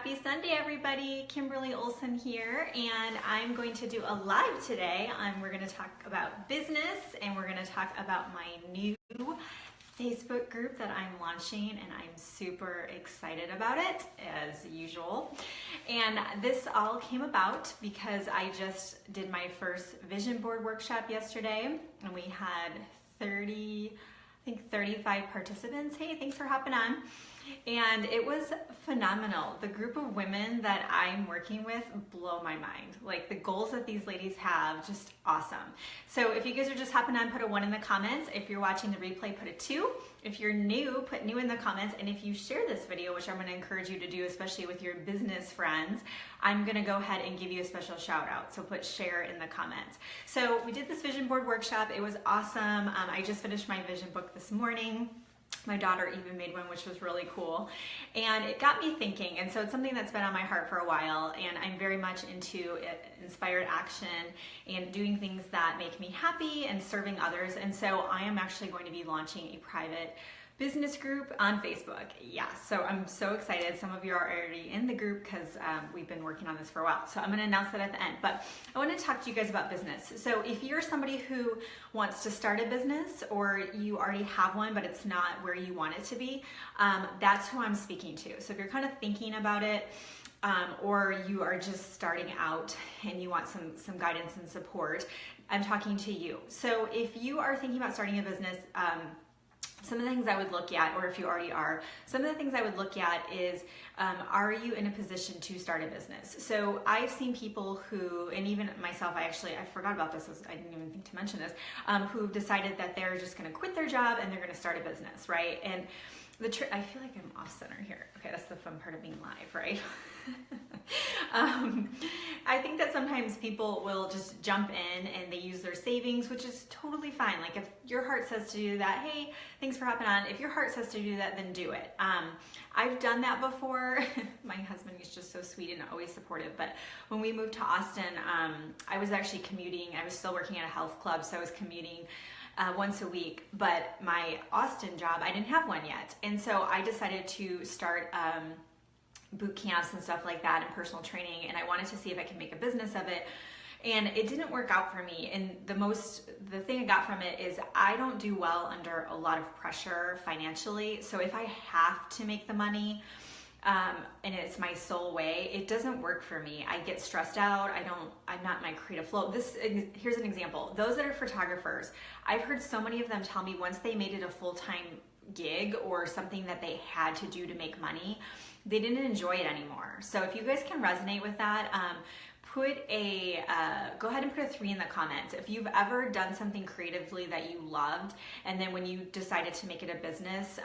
Happy Sunday, everybody. Kimberly Olson here, and I'm going to do a live today. We're going to talk about business, and we're going to talk about my new Facebook group that I'm launching, and I'm super excited about it, as usual. And this all came about because I just did my first vision board workshop yesterday, and we had 35 participants. Hey, thanks for hopping on. And it was phenomenal. The group of women that I'm working with blow my mind. Like the goals that these ladies have, just awesome. So if you guys are just hopping on, put a 1 in the comments. If you're watching the replay, put a 2. If you're new, put new in the comments. And if you share this video, which I'm going to encourage you to do, especially with your business friends, I'm going to go ahead and give you a special shout out. So put share in the comments. So we did this vision board workshop. It was awesome. I just finished my vision book this morning. My daughter even made one, which was really cool. And it got me thinking. And so it's something that's been on my heart for a while. And I'm very much into inspired action and doing things that make me happy and serving others. And so I am actually going to be launching a private business group on Facebook. Yeah, so I'm so excited. Some of you are already in the group because we've been working on this for a while. So I'm going to announce that at the end. But I want to talk to you guys about business. So if you're somebody who wants to start a business, or you already have one but it's not where you want it to be, that's who I'm speaking to. So if you're kind of thinking about it, or you are just starting out and you want some guidance and support, I'm talking to you. So if you are thinking about starting a business, some of the things I would look at, or if you already are, some of the things I would look at is, are you in a position to start a business? So I've seen people who, and even myself, I forgot about this, I didn't even think to mention this, who've decided that they're just gonna quit their job and they're gonna start a business, right? And I feel like I'm off center here. Okay, that's the fun part of being live, right? I think that sometimes people will just jump in and they use their savings, which is totally fine. Like if your heart says to do that, hey, thanks for hopping on. If your heart says to do that, then do it. I've done that before. My husband is just so sweet and always supportive. But when we moved to Austin, I was actually commuting. I was still working at a health club, so I was commuting once a week, but my Austin job, I didn't have one yet. And so I decided to start boot camps and stuff like that and personal training, and I wanted to see if I could make a business of it. And it didn't work out for me. And the thing I got from it is I don't do well under a lot of pressure financially. So if I have to make the money, and it's my sole way, it doesn't work for me. I get stressed out. I'm not in my creative flow. Here's an example. Those that are photographers, I've heard so many of them tell me once they made it a full-time gig or something that they had to do to make money, they didn't enjoy it anymore. So if you guys can resonate with that, go ahead and put a 3 in the comments. If you've ever done something creatively that you loved, and then when you decided to make it a business,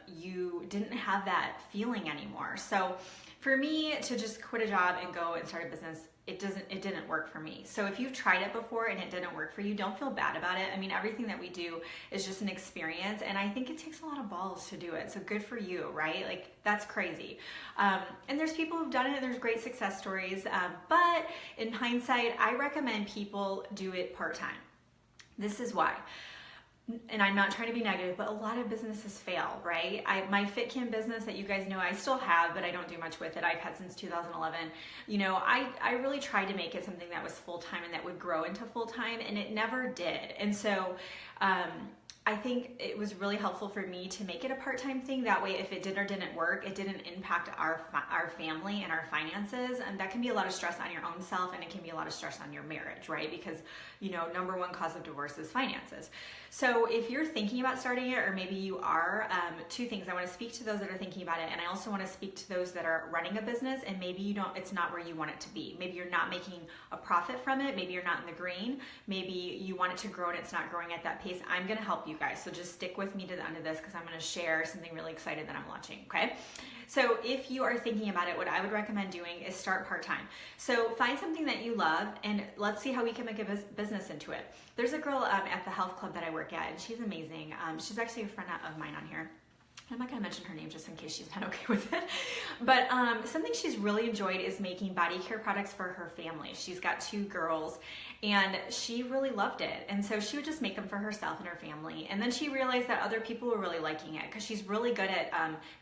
you didn't have that feeling anymore. So for me to just quit a job and go and start a business, it didn't work for me. So if you've tried it before and it didn't work for you, don't feel bad about it. I mean, everything that we do is just an experience, and I think it takes a lot of balls to do it. So good for you, right? Like that's crazy. And there's people who've done it, and there's great success stories. But in hindsight, I recommend people do it part-time. This is why. And I'm not trying to be negative, but a lot of businesses fail, right? My FitKim business that you guys know I still have, but I don't do much with it. I've had since 2011. You know, I really tried to make it something that was full-time and that would grow into full-time, and it never did. And so I think it was really helpful for me to make it a part-time thing. That way, if it did or didn't work, it didn't impact our family and our finances. And that can be a lot of stress on your own self, and it can be a lot of stress on your marriage, right? Because, you know, number one cause of divorce is finances. So if you're thinking about starting it, or maybe you are, 2 things. I want to speak to those that are thinking about it, and I also want to speak to those that are running a business and maybe it's not where you want it to be. Maybe you're not making a profit from it. Maybe you're not in the green. Maybe you want it to grow and it's not growing at that pace. I'm going to help you guys. So just stick with me to the end of this because I'm going to share something really exciting that I'm launching, okay? So if you are thinking about it, what I would recommend doing is start part-time. So find something that you love, and let's see how we can make a business into it. There's a girl at the health club that I work at, and she's amazing. She's actually a friend of mine on here. I'm not going to mention her name just in case she's not okay with it. But something she's really enjoyed is making body care products for her family. She's got 2 girls and she really loved it. And so she would just make them for herself and her family. And then she realized that other people were really liking it because she's really good at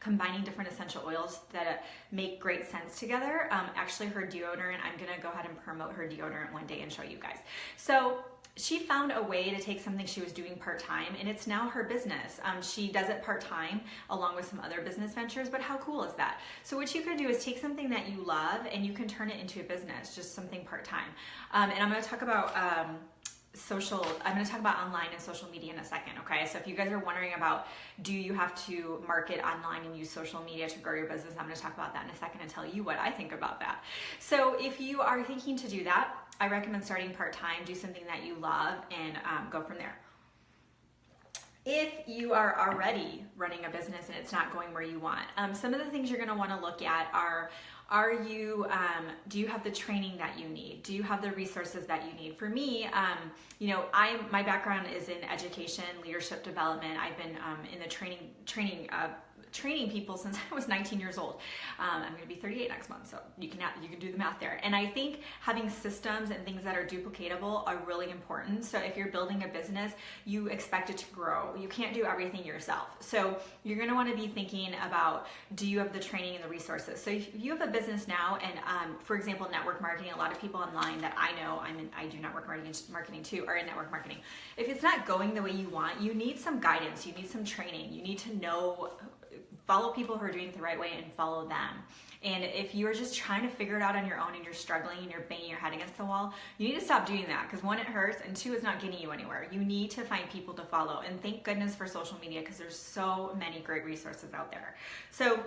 combining different essential oils that make great sense together. Actually, her deodorant, I'm going to go ahead and promote her deodorant one day and show you guys. So she found a way to take something she was doing part-time and it's now her business. She does it part-time along with some other business ventures, but how cool is that? So what you can do is take something that you love and you can turn it into a business, just something part-time. And I'm going to talk about I'm going to talk about online and social media in a second, okay? So if you guys are wondering about, do you have to market online and use social media to grow your business, I'm going to talk about that in a second and tell you what I think about that. So if you are thinking to do that, I recommend starting part-time, do something that you love, and go from there. If you are already running a business and it's not going where you want, some of the things you're going to want to look at are do you have the training that you need? Do you have the resources that you need? For me, my background is in education, leadership development. I've been in the training people since I was 19 years old. I'm going to be 38 next month, so you can do the math there. And I think having systems and things that are duplicatable are really important. So if you're building a business, you expect it to grow. You can't do everything yourself. So you're going to want to be thinking about, do you have the training and the resources? So if you have a business now, and for example, network marketing, a lot of people online that I know, I do network marketing too, are in network marketing. If it's not going the way you want, you need some guidance, you need some training, you need to know, follow people who are doing it the right way and follow them. And if you're just trying to figure it out on your own and you're struggling and you're banging your head against the wall, you need to stop doing that, because 1, it hurts, and 2, it's not getting you anywhere. You need to find people to follow. And thank goodness for social media, because there's so many great resources out there. So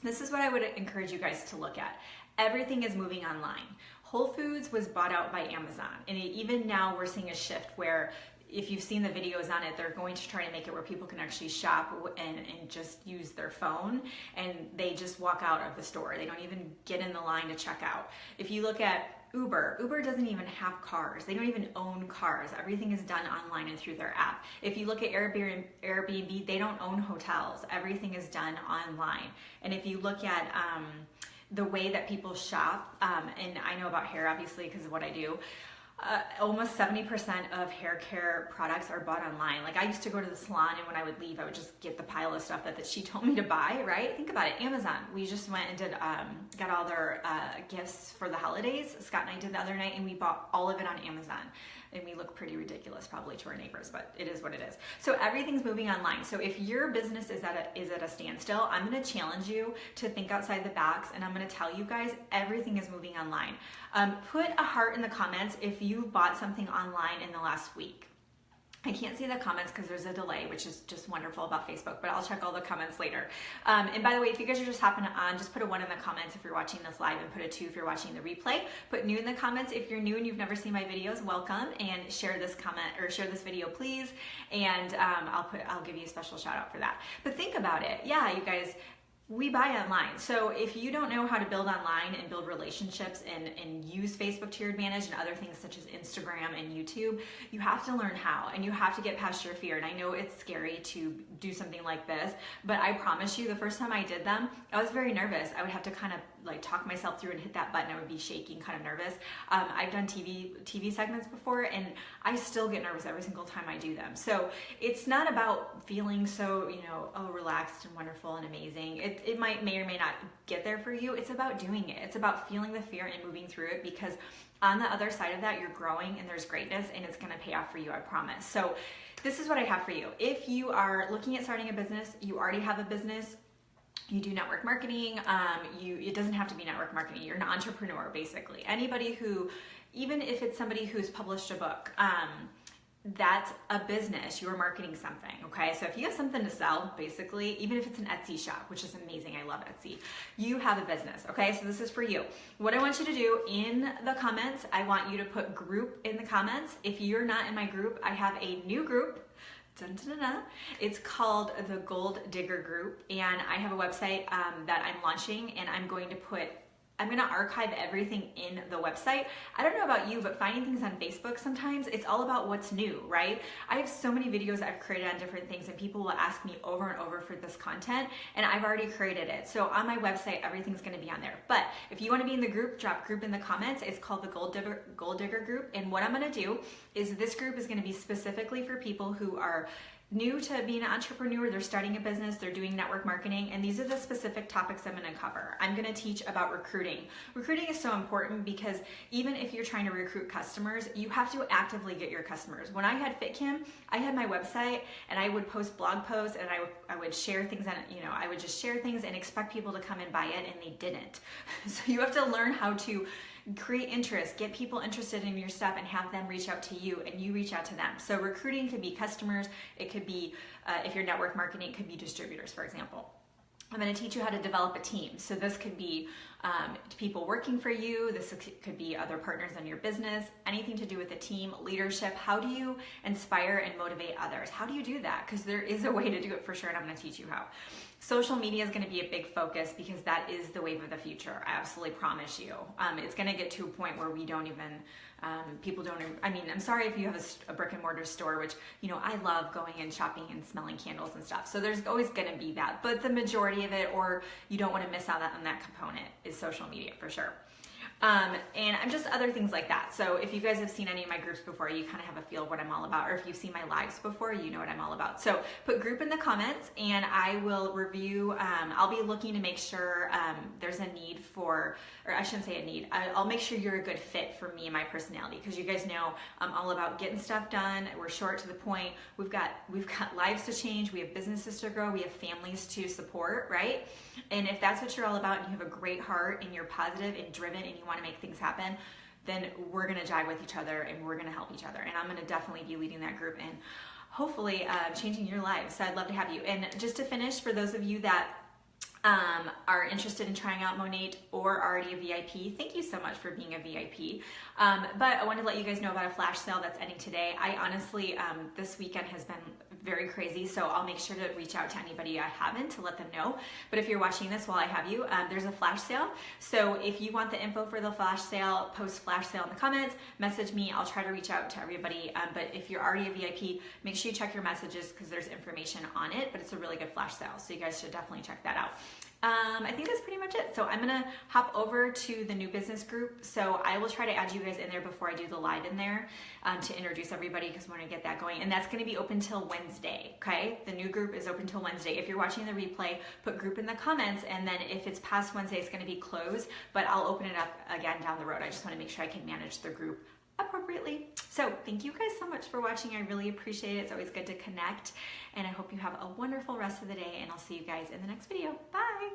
this is what I would encourage you guys to look at. Everything is moving online. Whole Foods was bought out by Amazon. And even now we're seeing a shift where, if you've seen the videos on it, they're going to try to make it where people can actually shop and just use their phone, and they just walk out of the store. They don't even get in the line to check out. If you look at Uber doesn't even have cars. They don't even own cars. Everything is done online and through their app. If you look at Airbnb, they don't own hotels. Everything is done online. And if you look at the way that people shop, and I know about hair obviously because of what I do, almost 70% of hair care products are bought online. Like, I used to go to the salon, and when I would leave, I would just get the pile of stuff that she told me to buy, right? Think about it, Amazon. We just went and got all their gifts for the holidays. Scott and I did the other night, and we bought all of it on Amazon. And we look pretty ridiculous probably to our neighbors, but it is what it is. So everything's moving online. So if your business is at a standstill, I'm gonna challenge you to think outside the box, and I'm gonna tell you guys, everything is moving online. Put a heart in the comments if you bought something online in the last week. I can't see the comments because there's a delay, which is just wonderful about Facebook, but I'll check all the comments later. And by the way, if you guys are just hopping on, just put a 1 in the comments if you're watching this live, and put a 2 if you're watching the replay. Put new in the comments if you're new and you've never seen my videos. Welcome, and share this comment or share this video, please. And I'll give you a special shout out for that. But think about it. Yeah, you guys, we buy online. So if you don't know how to build online and build relationships and use Facebook to your advantage and other things such as Instagram and YouTube, you have to learn how, and you have to get past your fear. And I know it's scary to do something like this, but I promise you, the first time I did them, I was very nervous. I would have to kind of like talk myself through and hit that button. I would be shaking, kind of nervous. I've done TV segments before, and I still get nervous every single time I do them. So it's not about feeling so, relaxed and wonderful and amazing. It may or may not get there for you. It's about doing it. It's about feeling the fear and moving through it, because on the other side of that, you're growing and there's greatness, and it's going to pay off for you, I promise. So this is what I have for you. If you are looking at starting a business, you already have a business, you do network marketing, it doesn't have to be network marketing. You're an entrepreneur, basically. Anybody who, even if it's somebody who's published a book, that's a business. You're marketing something, okay? So if you have something to sell, basically, even if it's an Etsy shop, which is amazing, I love Etsy, you have a business, okay? So this is for you. What I want you to do in the comments, I want you to put group in the comments. If you're not in my group, I have a new group. Dun, dun, dun, dun. It's called the Gold Digger Group, and I have a website that I'm launching, and I'm going to put I'm gonna archive everything in the website. I don't know about you, but finding things on Facebook sometimes, it's all about what's new, right? I have so many videos I've created on different things and people will ask me over and over for this content and I've already created it. So on my website, everything's gonna be on there. But if you wanna be in the group, drop group in the comments. It's called the Goal Digger group. And what I'm gonna do is this group is gonna be specifically for people who are new to being an entrepreneur, they're starting a business, they're doing network marketing, and these are the specific topics I'm gonna cover. I'm gonna teach about recruiting. Recruiting is so important because even if you're trying to recruit customers, you have to actively get your customers. When I had FitKim, I had my website and I would post blog posts and I would share things on it, I would just share things and expect people to come and buy it, and they didn't. So you have to learn how to create interest, get people interested in your stuff and have them reach out to you and you reach out to them. So recruiting could be customers, it could be, if you're network marketing, it could be distributors, for example. I'm going to teach you how to develop a team. So this could be people working for you, this could be other partners in your business, anything to do with a team, leadership. How do you inspire and motivate others? How do you do that? Because there is a way to do it for sure, and I'm going to teach you how. Social media is going to be a big focus because that is the wave of the future. I absolutely promise you. It's going to get to a point where we don't even, people don't, I mean, I'm sorry if you have a brick and mortar store, which, I love going and shopping and smelling candles and stuff. So there's always going to be that, but the majority of it, or you don't want to miss out on that component, is social media for sure. And I'm just other things like that. So if you guys have seen any of my groups before, you kind of have a feel of what I'm all about, or if you've seen my lives before, you know what I'm all about. So put group in the comments and I will review, I'll be looking to make sure there's a need for, or I shouldn't say a need, I'll make sure you're a good fit for me and my personality, because you guys know I'm all about getting stuff done. We're short to the point. We've got lives to change. We have businesses to grow. We have families to support, right? And if that's what you're all about and you have a great heart and you're positive and driven and you want to make things happen, then we're going to jive with each other and we're going to help each other. And I'm going to definitely be leading that group and hopefully changing your lives. So I'd love to have you. And just to finish, for those of you that are interested in trying out Monat or already a VIP, thank you so much for being a VIP. But I want to let you guys know about a flash sale that's ending today. I honestly, this weekend has been very crazy, so I'll make sure to reach out to anybody I haven't to let them know. But if you're watching this while I have you, there's a flash sale. So if you want the info for the flash sale, post flash sale in the comments, message me. I'll try to reach out to everybody. But if you're already a VIP, make sure you check your messages because there's information on it, but it's a really good flash sale. So you guys should definitely check that out. I think that's pretty much it. So I'm gonna hop over to the new business group. So I will try to add you guys in there before I do the live in there to introduce everybody, because we're gonna get that going. And that's gonna be open till Wednesday, okay? The new group is open till Wednesday. If you're watching the replay, put group in the comments, and then if it's past Wednesday, it's gonna be closed, but I'll open it up again down the road. I just wanna make sure I can manage the group appropriately. So thank you guys so much for watching. I really appreciate it. It's always good to connect, and I hope you have a wonderful rest of the day, and I'll see you guys in the next video. Bye.